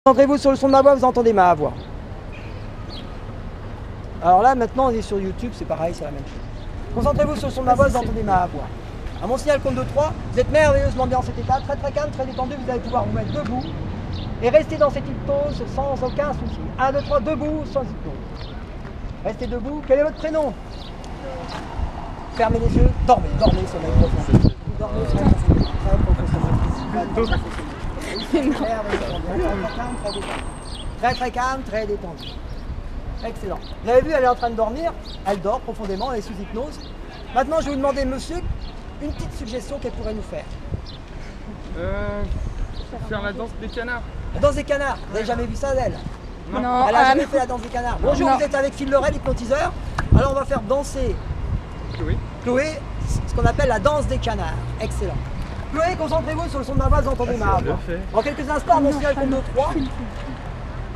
Concentrez-vous sur le son de ma voix, vous entendez ma voix. Alors là, maintenant, on est sur YouTube, c'est pareil, c'est la même chose. Concentrez-vous sur le son de ma voix, vous entendez ma voix. À mon signal compte de 3, vous êtes merveilleusement bien dans cet état, très très calme, très détendu, vous allez pouvoir vous mettre debout et rester dans cette hypnose sans aucun souci. 1, 2, 3, debout, sans hypnose. Restez debout. Quel est votre prénom? Fermez les yeux, dormez, dormez, sommeil profond. Vous dormez très profondément, très profondément. Très très calme, très détendu. Excellent. Vous avez vu, elle est en train de dormir, elle dort profondément, elle est sous hypnose. Maintenant, je vais vous demander, monsieur, une petite suggestion qu'elle pourrait nous faire. Faire la danse des canards. La danse des canards, vous n'avez jamais vu ça d'elle? Non. Elle n'a jamais fait la danse des canards. Bonjour, Non. vous êtes avec Phil Lorel, hypnotiseur. Alors on va faire danser Chloé, ce qu'on appelle la danse des canards. Excellent. Chloé, concentrez-vous sur le son de ma voix, vous entendez ma voix. Dans quelques instants, à mon signal compte de 3,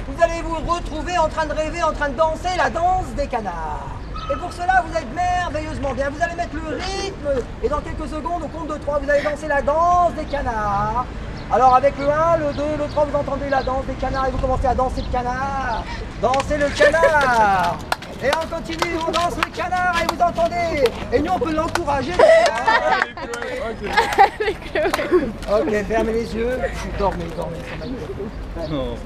vous allez vous retrouver en train de rêver, en train de danser la danse des canards. Et pour cela, vous êtes merveilleusement bien. Vous allez mettre le rythme. Et dans quelques secondes, au compte de 3, vous allez danser la danse des canards. Alors avec le 1, le 2, le 3, vous entendez la danse des canards et vous commencez à danser le canard. Dansez le canard. Et on continue, on danse le canard et vous entendez. Et nous, on peut l'encourager. Ok, fermez les yeux. Dormez, dormez. Non.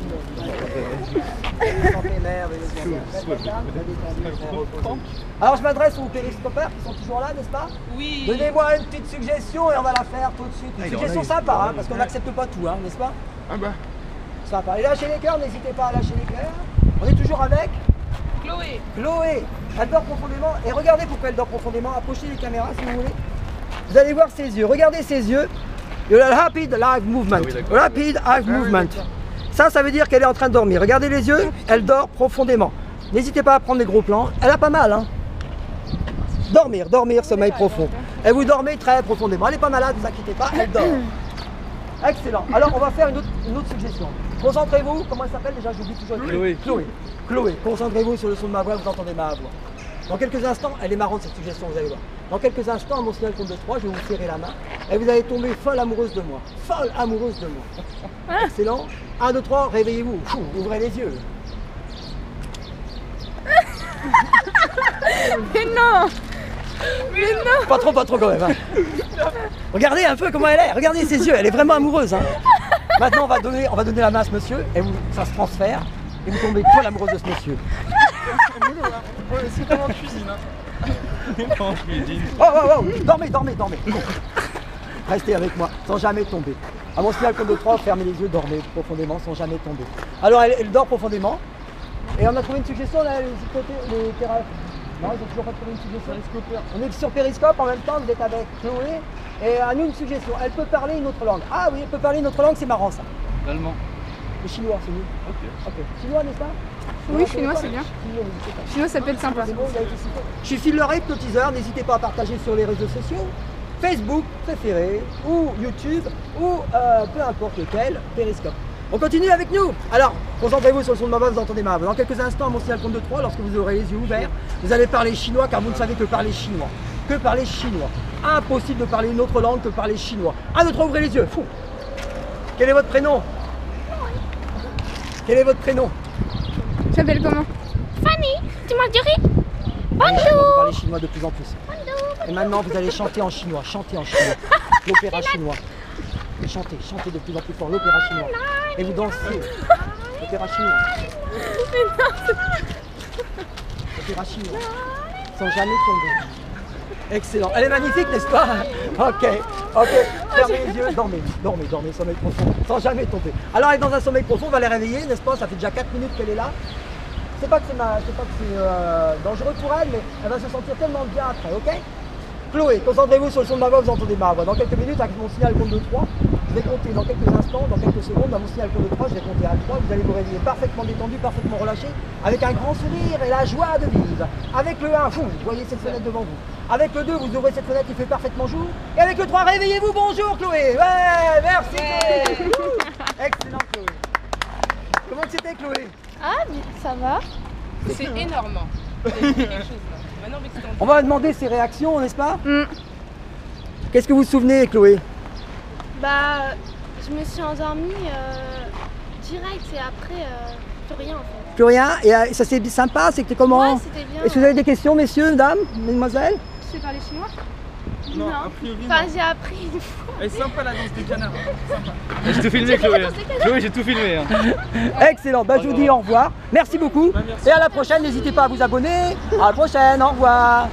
Alors je m'adresse aux périscopeurs qui sont toujours là, n'est-ce pas? Oui. Donnez-moi une petite suggestion et on va la faire tout de suite. Une suggestion sympa, hein, parce qu'on n'accepte pas tout, hein, n'est-ce pas? Ah bah. Sympa. Et lâchez les cœurs, n'hésitez pas à lâcher les cœurs. On est toujours avec Chloé. Chloé. Elle dort profondément. Et regardez pourquoi elle dort profondément. Approchez les caméras si vous voulez. Vous allez voir ses yeux. Regardez ses yeux. Le rapid eye movement. Rapid eye movement. Ça veut dire qu'elle est en train de dormir. Regardez les yeux. Elle dort profondément. N'hésitez pas à prendre des gros plans. Elle a pas mal, hein. Dormir, dormir, sommeil profond. Et vous dormez très profondément. Elle n'est pas malade, ne vous inquiétez pas, elle dort. Excellent. Alors on va faire une autre suggestion. Concentrez-vous, comment elle s'appelle déjà? J'oublie toujours. Chloé, concentrez-vous sur le son de ma voix, vous entendez ma voix. Dans quelques instants, elle est marrante cette suggestion, vous allez voir. Dans quelques instants, à mon signal compte de 3, je vais vous serrer la main et vous allez tomber folle amoureuse de moi. Folle amoureuse de moi. Excellent. 1, 2, 3, réveillez-vous. Ouvrez les yeux. Mais non. Mais non. Pas trop quand même. Hein. Regardez un peu comment elle est. Regardez ses yeux, elle est vraiment amoureuse. Hein. Maintenant, on va donner la main à ce monsieur et ça se transfère et vous tombez folle amoureuse de ce monsieur. C'est comme en cuisine. En cuisine. Oh, dormez. Restez avec moi, sans jamais tomber. À mon signal compte de 3, fermez les yeux, dormez profondément, sans jamais tomber. Alors, elle dort profondément. Et on a trouvé une suggestion, là, les thérapeutes. Non, ils n'ont toujours pas trouvé une suggestion. On est sur Périscope, en même temps, vous êtes avec Chloé. Et à nous, une suggestion. Elle peut parler une autre langue. Ah oui, elle peut parler une autre langue, c'est marrant, ça. L'allemand. Le chinois, c'est mieux. Ok. Chinois, n'est-ce pas? Oui, chinois, c'est bien. Chinois, ça peut être sympa. C'est bon, vous avez été cité. Je suis Phil Lorel, hypnotiseur. N'hésitez pas à partager sur les réseaux sociaux. Facebook préféré, ou YouTube, ou peu importe lequel, Périscope. On continue avec nous. Alors, concentrez-vous sur le son de ma voix, vous entendez ma voix. Dans quelques instants, à mon signal compte de 3, lorsque vous aurez les yeux ouverts, vous allez parler chinois, car vous ne savez que parler chinois. Que parler chinois. Impossible de parler une autre langue que parler chinois. 1, 2, 3, ouvrez les yeux. Fou. Quel est votre prénom? Quel est votre prénom? Tu t'appelles comment? Fanny, tu m'as dit Vous parlez chinois de plus en plus. Et maintenant, vous allez chanter en chinois. Chantez en chinois. L'opéra chinois. Chantez de plus en plus fort l'opéra chinois. Et vous dansez. L'opéra chinois. L'opéra chinois. Sans jamais tomber. Excellent. Elle est magnifique, n'est-ce pas? Ok. Fermez les yeux, dormez, sommeil profond. Sans jamais tomber. Alors, elle est dans un sommeil profond, on va les réveiller, n'est-ce pas? Ça fait déjà 4 minutes qu'elle est là. C'est pas que c'est dangereux pour elle, mais elle va se sentir tellement bien après, ok? Chloé, concentrez-vous sur le son de ma voix, vous entendez ma voix. Dans quelques minutes, avec mon signal compte de 3, je vais compter dans quelques instants, dans quelques secondes, à mon signal compte de 3, je vais compter à 3, vous allez vous réveiller parfaitement détendu, parfaitement relâché, avec un grand sourire et la joie de vivre. Avec le 1, vous voyez cette fenêtre devant vous. Avec le 2, vous ouvrez cette fenêtre qui fait parfaitement jour. Et avec le 3, réveillez-vous, bonjour Chloé. Ouais, merci. Excellent Chloé. Comment c'était Chloé? Ah, ça va. C'est énorme. Il y a quelque chose là. Maintenant, avec ce temps- On va demander ses réactions, n'est-ce pas? Qu'est-ce que vous vous souvenez, Chloé? Bah, je me suis endormie direct et après, plus rien en fait. Plus rien. Et ça c'est sympa, c'était comment? Ouais, c'était bien. Est-ce que vous avez des questions, messieurs, dames, mesdemoiselles? Tu sais parler chinois? Non, a priori, Enfin, non. j'ai appris une fois. Elle est sympa la danse des canards. Sympa. J'ai tout filmé, Chloé. Chloé, j'ai tout filmé. Hein. Excellent, bah, je vous dis au revoir. Merci beaucoup. Bah, merci. Et à la prochaine, n'hésitez pas à vous abonner. À la prochaine, au revoir.